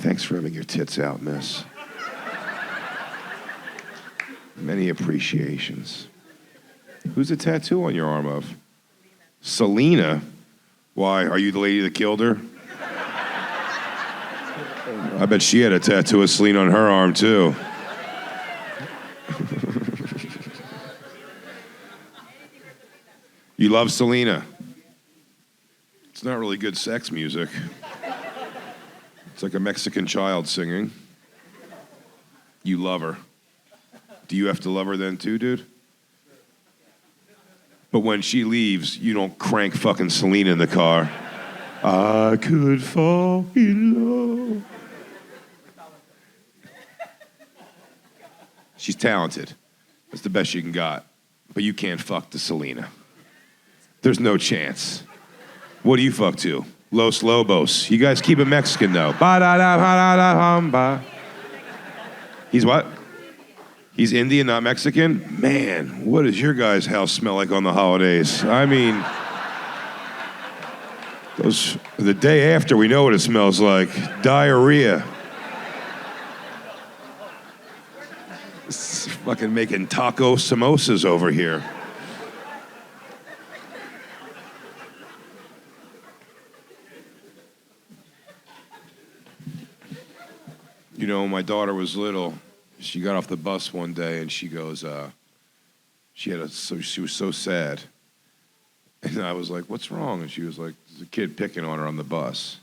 thanks for having your tits out, miss. Many appreciations. Who's the tattoo on your arm of? Selena? Why, are you the lady that killed her? I bet she had a tattoo of Selena on her arm, too. You love Selena? It's not really good sex music. It's like a Mexican child singing. You love her. Do you have to love her then too, dude? But when she leaves, you don't crank fucking Selena in the car. I could fall in love. She's talented. That's the best you can got. But you can't fuck to Selena. There's no chance. What do you fuck to? Los Lobos. You guys keep it Mexican though. Ba-da-da-ba-da-da-hum-ba. He's what? He's Indian, not Mexican? Man, what does your guys' house smell like on the holidays? I mean, the day after, we know what it smells like. Diarrhea. It's fucking making taco samosas over here. You know, when my daughter was little, she got off the bus one day and she goes, she was so sad. And I was like, what's wrong? And she was like, there's a kid picking on her on the bus.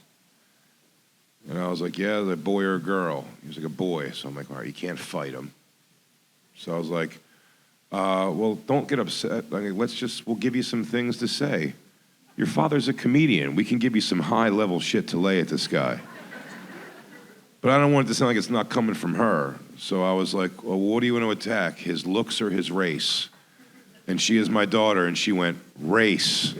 And I was like, yeah, the boy or a girl? He was like, a boy. So I'm like, all right, you can't fight him. So I was like, well, don't get upset. We'll give you some things to say. Your father's a comedian. We can give you some high-level shit to lay at this guy. But I don't want it to sound like it's not coming from her. So I was like, well, what do you want to attack? His looks or his race? And she is my daughter, and she went, race.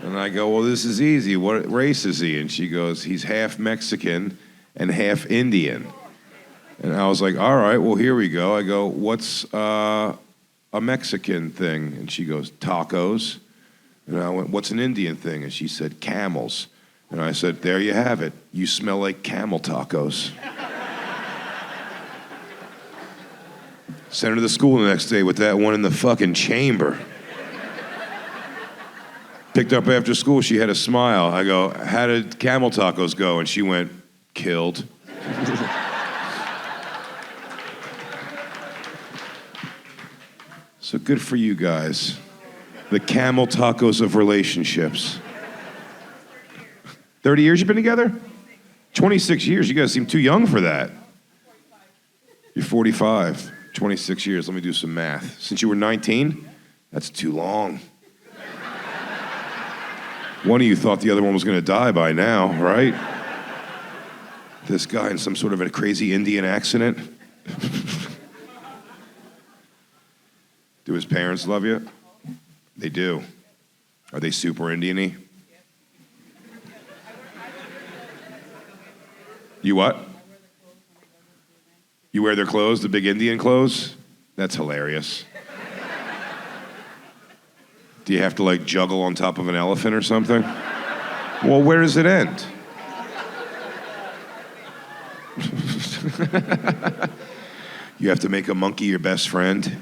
And I go, well, this is easy. What race is he? And she goes, he's half Mexican and half Indian. And I was like, all right, well, here we go. I go, what's a Mexican thing? And she goes, tacos. And I went, what's an Indian thing? And she said, camels. And I said, there you have it. You smell like camel tacos. Sent her to the school the next day with that one in the fucking chamber. Picked up after school, she had a smile. I go, how did camel tacos go? And she went, killed. So good for you guys. The camel tacos of relationships. 30 years you've been together? 26 years. You guys seem too young for that. You're 45. 26 years. Let me do some math. Since you were 19? That's too long. One of you thought the other one was going to die by now, right? This guy in some sort of a crazy Indian accident. Do his parents love you? They do. Are they super Indian-y? You what? You wear their clothes, the big Indian clothes? That's hilarious. Do you have to like juggle on top of an elephant or something? Well, where does it end? You have to make a monkey your best friend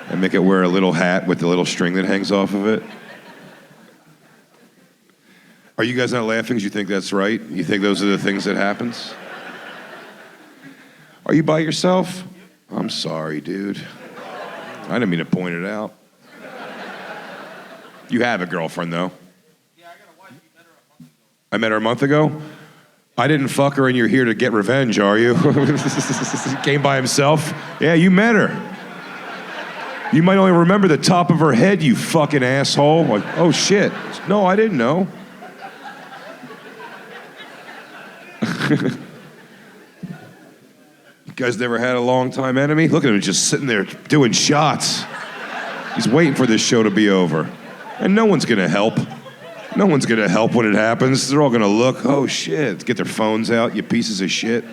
and make it wear a little hat with the little string that hangs off of it. Are you guys not laughing because you think that's right? You think those are the things that happens? Are you by yourself? I'm sorry, dude. I didn't mean to point it out. You have a girlfriend, though. Yeah, I got a wife. You met her a month ago. I met her a month ago? I didn't fuck her and you're here to get revenge, are you? Came by himself? Yeah, you met her. You might only remember the top of her head, you fucking asshole. Like, oh shit. No, I didn't know. You guys never had a long-time enemy? Look at him just sitting there doing shots. He's waiting for this show to be over. And no one's gonna help. No one's gonna help when it happens. They're all gonna look, oh shit, get their phones out, you pieces of shit.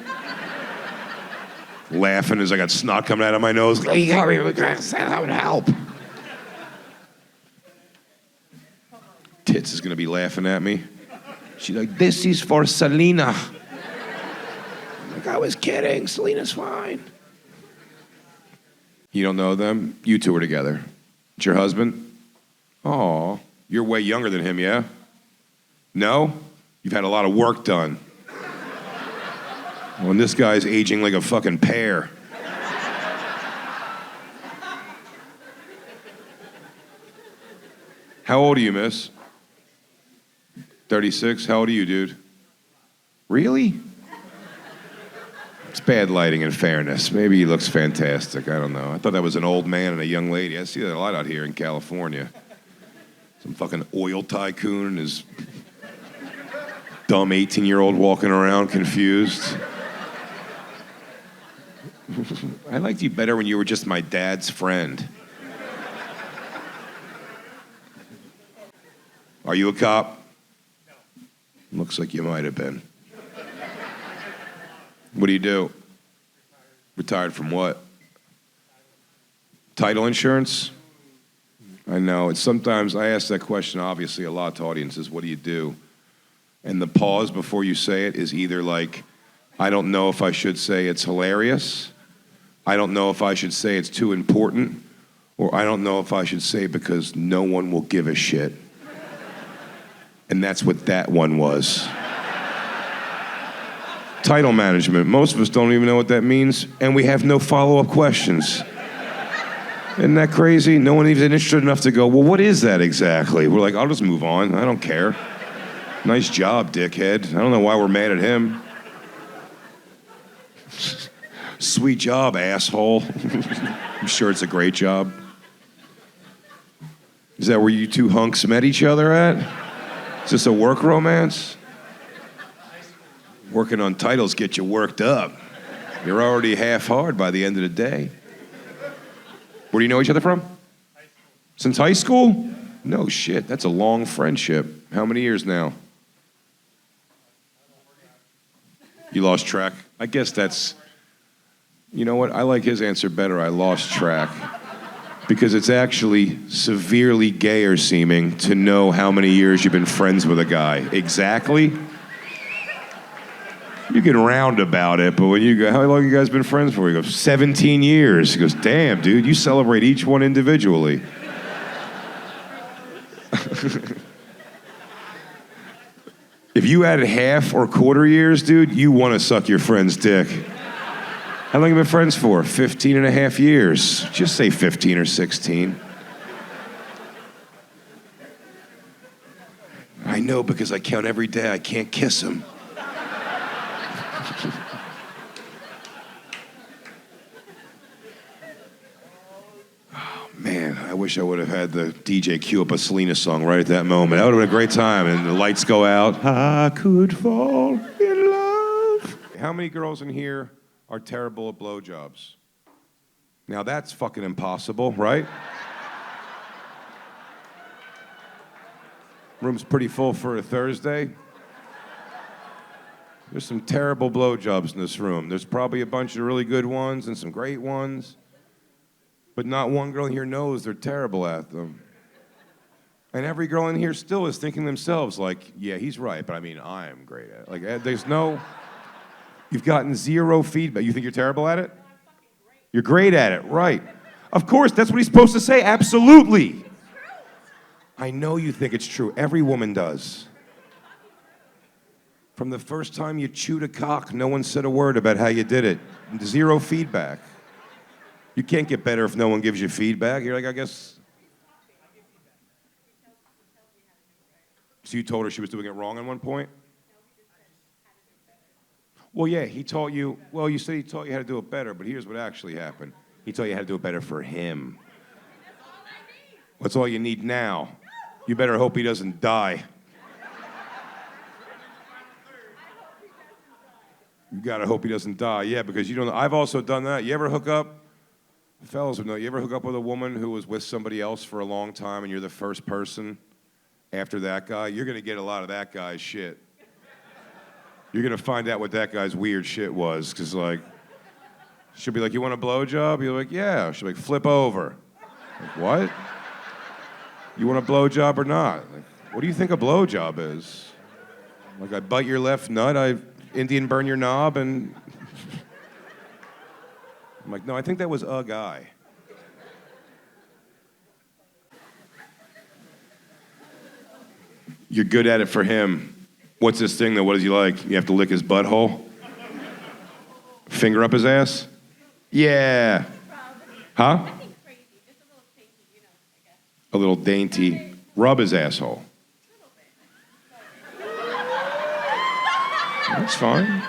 Laughing as I got snot coming out of my nose. That would help. Tits is gonna be laughing at me. She's like, this is for Selena. Like, I was kidding. Selena's fine. You don't know them? You two are together. It's your husband? Aw. You're way younger than him, yeah? No? You've had a lot of work done. Well, and this guy's aging like a fucking pear. How old are you, miss? 36? How old are you, dude? Really? It's bad lighting in fairness. Maybe he looks fantastic. I don't know. I thought that was an old man and a young lady. I see that a lot out here in California. Some fucking oil tycoon and his dumb 18-year-old walking around confused. I liked you better when you were just my dad's friend. Are you a cop? No. Looks like you might have been. What do you do? Retired from what? Title insurance? I know. It's sometimes I ask that question obviously a lot to audiences. What do you do? And the pause before you say it is either like, I don't know if I should say it's hilarious. I don't know if I should say it's too important. Or I don't know if I should say because no one will give a shit. And that's what that one was. Title management. Most of us don't even know what that means, and we have no follow-up questions. Isn't that crazy? No one even interested enough to go, well, what is that exactly? We're like, I'll just move on. I don't care. Nice job, dickhead. I don't know why we're mad at him. Sweet job, asshole. I'm sure it's a great job. Is that where you two hunks met each other at? Is this a work romance? Working on titles get you worked up. You're already half hard by the end of the day. Where do you know each other from? High school. Since high school? No shit, that's a long friendship. How many years now? You lost track? I guess that's, you know what? I like his answer better. I lost track. Because it's actually severely gayer seeming to know how many years you've been friends with a guy. Exactly? You can round about it, but when you go, how long you guys been friends for? You go, 17 years. He goes, damn, dude, you celebrate each one individually. If you added half or quarter years, dude, you want to suck your friend's dick. How long have you been friends for? 15 and a half years. Just say 15 or 16. I know because I count every day I can't kiss him. Oh, man, I wish I would have had the DJ cue up a Selena song right at that moment. That would have been a great time. And the lights go out. I could fall in love. How many girls in here are terrible at blowjobs? Now that's fucking impossible, right? Room's pretty full for a Thursday. There's some terrible blowjobs in this room. There's probably a bunch of really good ones and some great ones, but not one girl in here knows they're terrible at them. And every girl in here still is thinking themselves like, yeah, he's right, but I mean, I am great at it. Like, there's no... You've gotten zero feedback. You think you're terrible at it? You're great at it, right. Of course, that's what he's supposed to say, absolutely. I know you think it's true. Every woman does. From the first time you chewed a cock, no one said a word about how you did it. Zero feedback. You can't get better if no one gives you feedback. You're like, I guess. So you told her she was doing it wrong at one point? Well, yeah, he taught you, well, you said he taught you how to do it better, but here's what actually happened. He taught you how to do it better for him. That's all you need now. You better hope he doesn't die. You gotta hope he doesn't die, yeah, because you don't know. I've also done that. You ever hook up, fellas would know, you ever hook up with a woman who was with somebody else for a long time and you're the first person after that guy? You're gonna get a lot of that guy's shit. You're gonna find out what that guy's weird shit was, because like, she'll be like, you want a blowjob? You're like, yeah. She'll be like, flip over. Like, what? You want a blowjob or not? Like, what do you think a blowjob is? Like, I bite your left nut, I Indian burn your knob, and... I'm like, no, I think that was a guy. You're good at it for him. What's this thing, though? What does he like? You have to lick his butthole? Finger up his ass? Yeah. Huh? A little dainty. Rub his asshole. That's fine.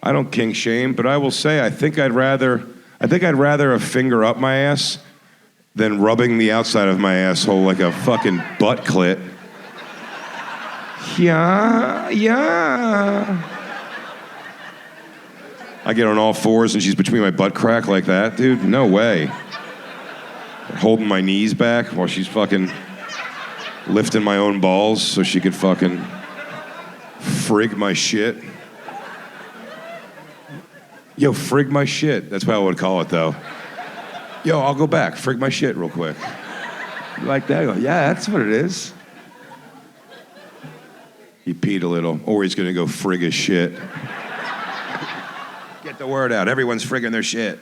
I don't kink shame, but I will say I think I'd rather a finger up my ass than rubbing the outside of my asshole like a fucking butt clit. Yeah, yeah. I get on all fours and she's between my butt crack like that, dude. No way. Holding my knees back while she's fucking lifting my own balls so she could fucking frig my shit. Yo, frig my shit. That's what I would call it, though. Yo, I'll go back. Frig my shit real quick. You like that? I go, yeah, that's what it is. He peed a little, or he's gonna go frig his shit. Get the word out. Everyone's frigging their shit.